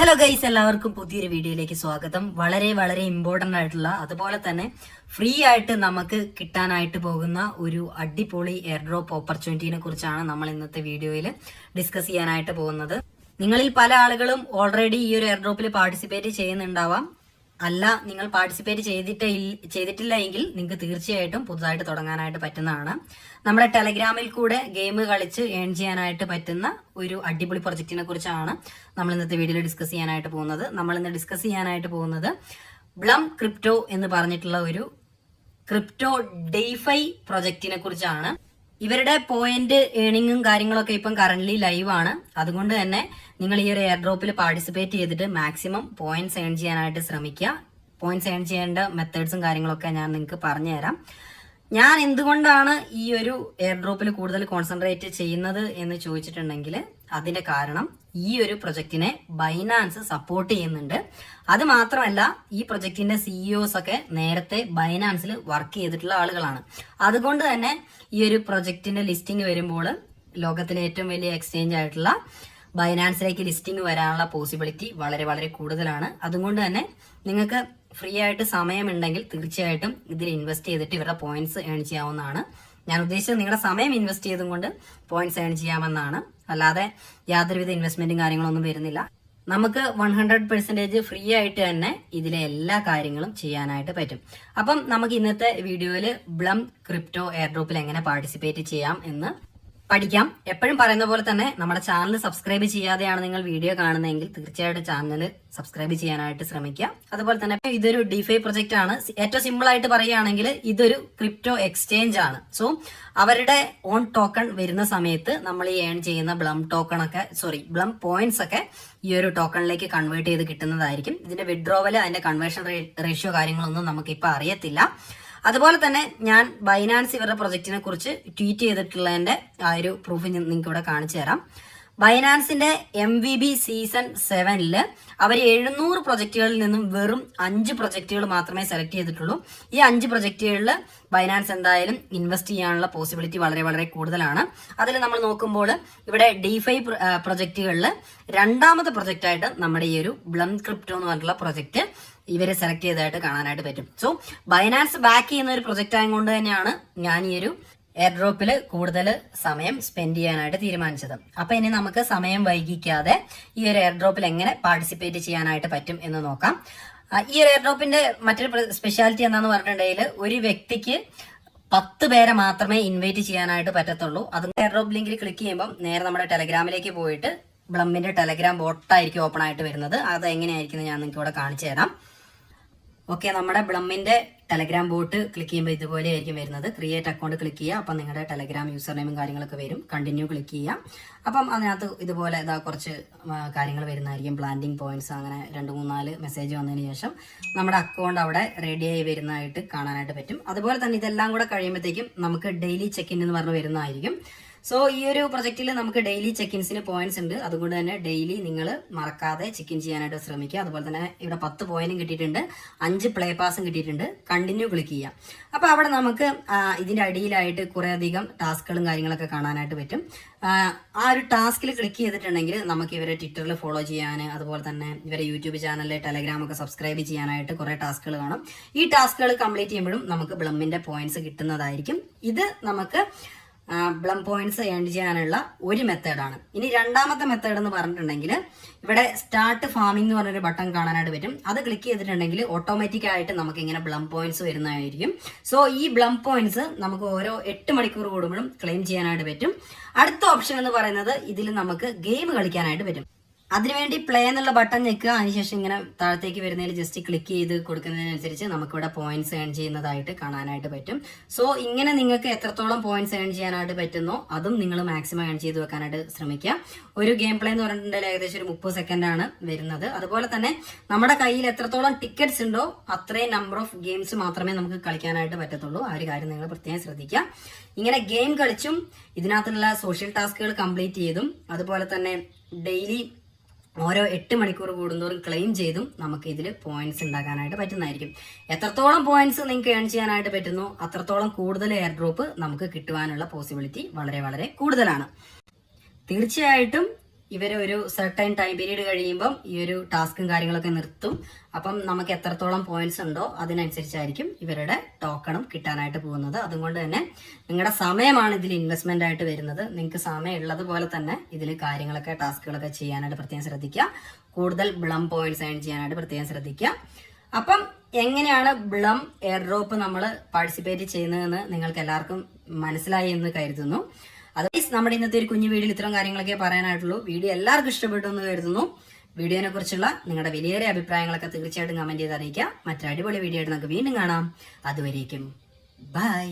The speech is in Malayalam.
ഹലോ ഗൈസ്, എല്ലാവർക്കും പുതിയൊരു വീഡിയോയിലേക്ക് സ്വാഗതം. വളരെ വളരെ ഇമ്പോർട്ടന്റ് ആയിട്ടുള്ള അതുപോലെ തന്നെ ഫ്രീ ആയിട്ട് നമുക്ക് കിട്ടാനായിട്ട് പോകുന്ന ഒരു അടിപൊളി എയർ ഡ്രോപ്പ് ഓപ്പർച്യൂണിറ്റിനെ കുറിച്ചാണ് നമ്മൾ ഇന്നത്തെ വീഡിയോയിൽ ഡിസ്കസ് ചെയ്യാനായിട്ട് പോകുന്നത്. നിങ്ങളിൽ പല ആളുകളും ഓൾറെഡി ഈ ഒരു എയർ ഡ്രോപ്പിൽ പാർട്ടിസിപ്പേറ്റ് ചെയ്യുന്നുണ്ടാവാം. അല്ല, നിങ്ങൾ പാർട്ടിസിപ്പേറ്റ് ചെയ്തിട്ടില്ല എങ്കിൽ നിങ്ങൾക്ക് തീർച്ചയായിട്ടും പുതുതായിട്ട് തുടങ്ങാനായിട്ട് പറ്റുന്നതാണ്. നമ്മുടെ ടെലഗ്രാമിൽ കൂടെ ഗെയിം കളിച്ച് ഏൺ ചെയ്യാനായിട്ട് പറ്റുന്ന ഒരു അടിപൊളി പ്രൊജക്റ്റിനെ കുറിച്ചാണ് നമ്മൾ ഇന്നത്തെ വീഡിയോയിൽ ഡിസ്കസ് ചെയ്യാനായിട്ട് പോകുന്നത്. നമ്മൾ ഇന്ന് ഡിസ്കസ് ചെയ്യാനായിട്ട് പോകുന്നത് ബ്ലം ക്രിപ്റ്റോ എന്ന് പറഞ്ഞിട്ടുള്ള ഒരു ക്രിപ്റ്റോ ഡെയ്ഫൈ പ്രൊജക്റ്റിനെ കുറിച്ചാണ്. ഇവരുടെ പോയിന്റ് ഏണിങ്ങും കാര്യങ്ങളൊക്കെ ഇപ്പം കറന്റ് ലൈവ് ആണ്. അതുകൊണ്ട് തന്നെ നിങ്ങൾ ഈ ഒരു എയർ ഡ്രോപ്പിൽ പാർട്ടിസിപ്പേറ്റ് ചെയ്തിട്ട് മാക്സിമം പോയിന്റ്സ് ഏൺ ചെയ്യാനായിട്ട് ശ്രമിക്കുക. പോയിന്റ്സ് ഏൺ ചെയ്യേണ്ട മെത്തേഡ്സും കാര്യങ്ങളൊക്കെ ഞാൻ നിങ്ങൾക്ക് പറഞ്ഞുതരാം. ഞാൻ എന്തുകൊണ്ടാണ് ഈ ഒരു എയർ ഡ്രോപ്പിൽ കൂടുതൽ കോൺസെൻട്രേറ്റ് ചെയ്യുന്നത് എന്ന് ചോദിച്ചിട്ടുണ്ടെങ്കിൽ അതിന്റെ കാരണം ഈ ഒരു പ്രൊജക്റ്റിനെ ബൈനാൻസ് സപ്പോർട്ട് ചെയ്യുന്നുണ്ട്. അത് മാത്രമല്ല, ഈ പ്രൊജക്റ്റിന്റെ സിഇഒസ് ഒക്കെ നേരത്തെ ബൈനാൻസിൽ വർക്ക് ചെയ്തിട്ടുള്ള ആളുകളാണ്. അതുകൊണ്ട് തന്നെ ഈ ഒരു പ്രൊജക്റ്റിന്റെ ലിസ്റ്റിംഗ് വരുമ്പോൾ ലോകത്തിലെ ഏറ്റവും വലിയ എക്സ്ചേഞ്ച് ആയിട്ടുള്ള ബൈനാൻസിലേക്ക് ലിസ്റ്റിംഗ് വരാനുള്ള പോസിബിലിറ്റി വളരെ വളരെ കൂടുതലാണ്. അതുകൊണ്ട് തന്നെ നിങ്ങൾക്ക് ഫ്രീ ആയിട്ട് സമയമുണ്ടെങ്കിൽ തീർച്ചയായിട്ടും ഇതിൽ ഇൻവെസ്റ്റ് ചെയ്തിട്ട് ഇവരുടെ പോയിന്റ്സ് ഏൺ ചെയ്യാവുന്നതാണ്. ഞാൻ ഉദ്ദേശിച്ചത് നിങ്ങളുടെ സമയം ഇൻവെസ്റ്റ് ചെയ്തുകൊണ്ട് പോയിന്റ്സ് ഏൺ ചെയ്യാമെന്നാണ്. അല്ലാതെ യാതൊരുവിധ ഇൻവെസ്റ്റ്മെന്റും കാര്യങ്ങളൊന്നും വരുന്നില്ല. നമുക്ക് 100% ഫ്രീ ആയിട്ട് തന്നെ ഇതിലെ എല്ലാ കാര്യങ്ങളും ചെയ്യാനായിട്ട് പറ്റും. അപ്പം നമുക്ക് ഇന്നത്തെ വീഡിയോയിൽ ബ്ലം ക്രിപ്റ്റോ എയർ ഡ്രോപ്പിൽ എങ്ങനെ പാർട്ടിസിപ്പേറ്റ് ചെയ്യാം എന്ന് പഠിക്കാം. എപ്പോഴും പറയുന്ന പോലെ തന്നെ നമ്മുടെ ചാനൽ സബ്സ്ക്രൈബ് ചെയ്യാതെയാണ് നിങ്ങൾ വീഡിയോ കാണുന്നതെങ്കിൽ തീർച്ചയായിട്ടും ചാനൽ സബ്സ്ക്രൈബ് ചെയ്യാനായിട്ട് ശ്രമിക്കുക. അതുപോലെ തന്നെ ഇതൊരു ഡിഫൈ പ്രൊജക്റ്റ് ആണ്. ഏറ്റവും സിമ്പിൾ ആയിട്ട് പറയുകയാണെങ്കിൽ ഇതൊരു ക്രിപ്റ്റോ എക്സ്ചേഞ്ച് ആണ്. സോ അവരുടെ ഓൺ ടോക്കൺ വരുന്ന സമയത്ത് നമ്മൾ ഈ ഏൺ ചെയ്യുന്ന ബ്ലം പോയിന്റ്സ് ഒക്കെ ഈ ഒരു ടോക്കണിലേക്ക് കൺവേർട്ട് ചെയ്ത് കിട്ടുന്നതായിരിക്കും. ഇതിന്റെ വിഡ്രോവൽ, അതിന്റെ കൺവേർഷൻ റേഷ്യോ കാര്യങ്ങളൊന്നും നമുക്കിപ്പോൾ അറിയത്തില്ല. അതുപോലെ തന്നെ ഞാൻ ബൈനാൻസ് ഇവരുടെ പ്രൊജക്റ്റിനെ കുറിച്ച് ട്വീറ്റ് ചെയ്തിട്ടുള്ളതിന്റെ ആ ഒരു പ്രൂഫ് നിങ്ങൾക്ക് ഇവിടെ കാണിച്ചു തരാം. ബൈനാൻസിന്റെ MVP സീസൺ 7 അവർ 700 പ്രൊജക്റ്റുകളിൽ നിന്നും വെറും 5 പ്രൊജക്റ്റുകൾ മാത്രമേ സെലക്ട് ചെയ്തിട്ടുള്ളൂ. ഈ 5 പ്രൊജക്റ്റുകളിൽ ബൈനാൻസ് എന്തായാലും ഇൻവെസ്റ്റ് ചെയ്യാനുള്ള പോസിബിലിറ്റി വളരെ വളരെ കൂടുതലാണ്. അതിൽ നമ്മൾ നോക്കുമ്പോൾ ഇവിടെ ഡിഫൈ പ്രൊജക്റ്റുകളിൽ രണ്ടാമത്തെ പ്രൊജക്റ്റായിട്ട് നമ്മുടെ ഈ ഒരു ബ്ലം ക്രിപ്റ്റോ എന്ന് പറഞ്ഞിട്ടുള്ള പ്രൊജക്റ്റ് ഇവരെ സെലക്ട് ചെയ്തതായിട്ട് കാണാനായിട്ട് പറ്റും. സോ ബൈനാൻസ് ബാക്ക് ചെയ്യുന്ന ഒരു പ്രൊജക്റ്റ് ആയതുകൊണ്ട് തന്നെയാണ് ഞാൻ ഈ ഒരു എയർ ഡ്രോപ്പിൽ കൂടുതൽ സമയം സ്പെൻഡ് ചെയ്യാനായിട്ട് തീരുമാനിച്ചത്. അപ്പൊ ഇനി നമുക്ക് സമയം വൈകിക്കാതെ ഈ ഒരു എയർ ഡ്രോപ്പിൽ എങ്ങനെ പാർട്ടിസിപ്പേറ്റ് ചെയ്യാനായിട്ട് പറ്റും എന്ന് നോക്കാം. ഈ ഒരു എയർ ഡ്രോപ്പിന്റെ മറ്റൊരു സ്പെഷ്യാലിറ്റി എന്താന്ന് പറഞ്ഞിട്ടുണ്ടെങ്കിൽ ഒരു വ്യക്തിക്ക് 10 പേരെ മാത്രമേ ഇൻവൈറ്റ് ചെയ്യാനായിട്ട് പറ്റത്തുള്ളൂ. അത് എയർ ഡ്രോപ്പ് ലിങ്കിൽ ക്ലിക്ക് ചെയ്യുമ്പോൾ നേരെ നമ്മുടെ ടെലഗ്രാമിലേക്ക് പോയിട്ട് ബ്ലമ്മിന്റെ ടെലഗ്രാം ബോട്ടായിരിക്കും ഓപ്പൺ ആയിട്ട് വരുന്നത്. അത് എങ്ങനെയായിരിക്കും ഞാൻ നിങ്ങൾക്ക് ഇവിടെ കാണിച്ചു തരാം. ഓക്കെ, നമ്മുടെ ബ്ലമ്മിന്റെ ടെലഗ്രാം ബോട്ട് ക്ലിക്ക് ചെയ്യുമ്പോൾ ഇതുപോലെ ആയിരിക്കും വരുന്നത്. ക്രിയേറ്റ് അക്കൗണ്ട് ക്ലിക്ക് ചെയ്യുക. അപ്പം നിങ്ങളുടെ ടെലഗ്രാം യൂസർ നെയിമും കാര്യങ്ങളൊക്കെ വരും. കണ്ടിന്യൂ ക്ലിക്ക് ചെയ്യാം. അപ്പം അതിനകത്ത് ഇതുപോലെ കുറച്ച് കാര്യങ്ങൾ വരുന്നതായിരിക്കും. പ്ലാന്റിംഗ് പോയിന്റ്സ്, അങ്ങനെ 2-3-4 മെസ്സേജ് വന്നതിന് ശേഷം നമ്മുടെ അക്കൗണ്ട് അവിടെ റെഡിയായി വരുന്നതായിട്ട് കാണാനായിട്ട് പറ്റും. അതുപോലെ തന്നെ ഇതെല്ലാം കൂടെ കഴിയുമ്പോഴത്തേക്കും നമുക്ക് ഡെയിലി ചെക്ക് ഇൻ എന്ന് പറഞ്ഞ് വരുന്നതായിരിക്കും. സോ ഈ ഒരു പ്രൊജക്റ്റിൽ നമുക്ക് ഡെയിലി ചെക്കിൻസിന് പോയിന്റ്സ് ഉണ്ട്. അതുകൊണ്ട് തന്നെ ഡെയിലി നിങ്ങൾ മറക്കാതെ ചെക്ക് ഇൻ ചെയ്യാനായിട്ട് ശ്രമിക്കുക. അതുപോലെ തന്നെ ഇവിടെ 10 പോയിന്റും കിട്ടിയിട്ടുണ്ട്, 5 പ്ലേ പാസും കിട്ടിയിട്ടുണ്ട്. കണ്ടിന്യൂ ക്ലിക്ക് ചെയ്യാം. അപ്പൊ അവിടെ നമുക്ക് ഇതിന്റെ അടിയിലായിട്ട് കുറെ അധികം ടാസ്കുകളും കാര്യങ്ങളൊക്കെ കാണാനായിട്ട് പറ്റും. ആ ഒരു ടാസ്കിൽ ക്ലിക്ക് ചെയ്തിട്ടുണ്ടെങ്കിൽ നമുക്ക് ഇവരെ ട്വിറ്ററിൽ ഫോളോ ചെയ്യാൻ, അതുപോലെ തന്നെ ഇവരെ യൂട്യൂബ് ചാനലിൽ ടെലഗ്രാം ഒക്കെ സബ്സ്ക്രൈബ് ചെയ്യാനായിട്ട് കുറെ ടാസ്കുകൾ കാണും. ഈ ടാസ്കുകൾ കംപ്ലീറ്റ് ചെയ്യുമ്പോഴും നമുക്ക് ബ്ലമ്മിന്റെ പോയിന്റ്സ് കിട്ടുന്നതായിരിക്കും. ഇത് നമുക്ക് ബ്ലം പോയിന്റ്സ് ഏൺ ചെയ്യാനുള്ള ഒരു മെത്തേഡാണ്. ഇനി രണ്ടാമത്തെ മെത്തേഡ് എന്ന് പറഞ്ഞിട്ടുണ്ടെങ്കിൽ ഇവിടെ സ്റ്റാർട്ട് ഫാമിംഗ് എന്ന് പറഞ്ഞൊരു ബട്ടൺ കാണാനായിട്ട് പറ്റും. അത് ക്ലിക്ക് ചെയ്തിട്ടുണ്ടെങ്കിൽ ഓട്ടോമാറ്റിക് ആയിട്ട് നമുക്ക് ഇങ്ങനെ ബ്ലം പോയിന്റ്സ് വരുന്നതായിരിക്കും. സോ ഈ ബ്ലം പോയിന്റ്സ് നമുക്ക് ഓരോ 8 മണിക്കൂർ കൂടുമ്പോഴും ക്ലെയിം ചെയ്യാനായിട്ട് പറ്റും. അടുത്ത ഓപ്ഷൻ എന്ന് പറയുന്നത് ഇതിൽ നമുക്ക് ഗെയിം കളിക്കാനായിട്ട് പറ്റും. അതിനുവേണ്ടി പ്ലേ എന്നുള്ള ബട്ടൺ ഞെക്കുക. അതിനുശേഷം ഇങ്ങനെ താഴത്തേക്ക് വരുന്നതിൽ ജസ്റ്റ് ക്ലിക്ക് ചെയ്ത് കൊടുക്കുന്നതിനനുസരിച്ച് നമുക്കിവിടെ പോയിന്റ്സ് ഏൺ ചെയ്യുന്നതായിട്ട് കാണാനായിട്ട് പറ്റും. സോ ഇങ്ങനെ നിങ്ങൾക്ക് എത്രത്തോളം പോയിന്റ്സ് ഏൺ ചെയ്യാനായിട്ട് പറ്റുന്നോ അതും നിങ്ങൾ മാക്സിമം ഏൺ ചെയ്ത് വെക്കാനായിട്ട് ശ്രമിക്കുക. ഒരു ഗെയിം പ്ലേ എന്ന് പറഞ്ഞിട്ടുണ്ടെങ്കിൽ ഏകദേശം ഒരു 30 സെക്കൻഡാണ് വരുന്നത്. അതുപോലെ തന്നെ നമ്മുടെ കയ്യിൽ എത്രത്തോളം ടിക്കറ്റ്സ് ഉണ്ടോ അത്രയും നമ്പർ ഓഫ് ഗെയിംസ് മാത്രമേ നമുക്ക് കളിക്കാനായിട്ട് പറ്റത്തുള്ളൂ. ആ ഒരു കാര്യം നിങ്ങൾ പ്രത്യേകം ശ്രദ്ധിക്കുക. ഇങ്ങനെ ഗെയിം കളിച്ചും ഇതിനകത്തുള്ള സോഷ്യൽ ടാസ്കുകൾ കംപ്ലീറ്റ് ചെയ്തും അതുപോലെ തന്നെ ഡെയിലി ഓരോ 8 മണിക്കൂർ കൂടുന്തോറും ക്ലെയിം ചെയ്തും നമുക്ക് ഇതിൽ പോയിന്റ്സ് ഉണ്ടാക്കാനായിട്ട് പറ്റുന്നതായിരിക്കും. എത്രത്തോളം പോയിന്റ്സ് നിങ്ങൾക്ക് ഏൺ ചെയ്യാനായിട്ട് പറ്റുന്നു അത്രത്തോളം കൂടുതൽ എയർ ഡ്രോപ്പ് നമുക്ക് കിട്ടുവാനുള്ള പോസിബിലിറ്റി വളരെ വളരെ കൂടുതലാണ്. തീർച്ചയായിട്ടും ഇവർ ഒരു സർട്ടൈൻ ടൈം പീരീഡ് കഴിയുമ്പം ഈ ഒരു ടാസ്കും കാര്യങ്ങളൊക്കെ നിർത്തും. അപ്പം നമുക്ക് എത്രത്തോളം പോയിന്റ്സ് ഉണ്ടോ അതിനനുസരിച്ചായിരിക്കും ഇവരുടെ ടോക്കണും കിട്ടാനായിട്ട് പോകുന്നത്. അതുകൊണ്ട് തന്നെ നിങ്ങളുടെ സമയമാണ് ഇതിൽ ഇൻവെസ്റ്റ്മെന്റ് ആയിട്ട് വരുന്നത്. നിങ്ങൾക്ക് സമയം ഉള്ളതുപോലെ തന്നെ ഇതിൽ കാര്യങ്ങളൊക്കെ ടാസ്കുകളൊക്കെ ചെയ്യാനായിട്ട് പ്രത്യേകം ശ്രദ്ധിക്കുക. കൂടുതൽ ബ്ലം പോയിന്റ്സ് ഏൺ ചെയ്യാനായിട്ട് പ്രത്യേകം ശ്രദ്ധിക്കുക. അപ്പം എങ്ങനെയാണ് ബ്ലം എയർ ഡ്രോപ്പ് നമ്മൾ പാർട്ടിസിപ്പേറ്റ് ചെയ്യുന്നതെന്ന് നിങ്ങൾക്ക് എല്ലാവർക്കും മനസ്സിലായി എന്ന് കരുതുന്നു. അതേസ് നമ്മുടെ ഇന്നത്തെ ഒരു കുഞ്ഞു വീഡിയോയിൽ ഇത്തരം കാര്യങ്ങളൊക്കെ പറയാനായിട്ടുള്ളൂ. വീഡിയോ എല്ലാവർക്കും ഇഷ്ടപ്പെട്ടു എന്ന് കരുതുന്നു. വീഡിയോനെ കുറിച്ചുള്ള നിങ്ങളുടെ വിലയേറിയ അഭിപ്രായങ്ങളൊക്കെ തീർച്ചയായിട്ടും കമന്റ് ചെയ്ത് അറിയിക്കുക. മറ്റൊരു അടിപൊളി വീഡിയോ ആയിട്ട് നമുക്ക് വീണ്ടും കാണാം. അതുവരേക്കും ബൈ.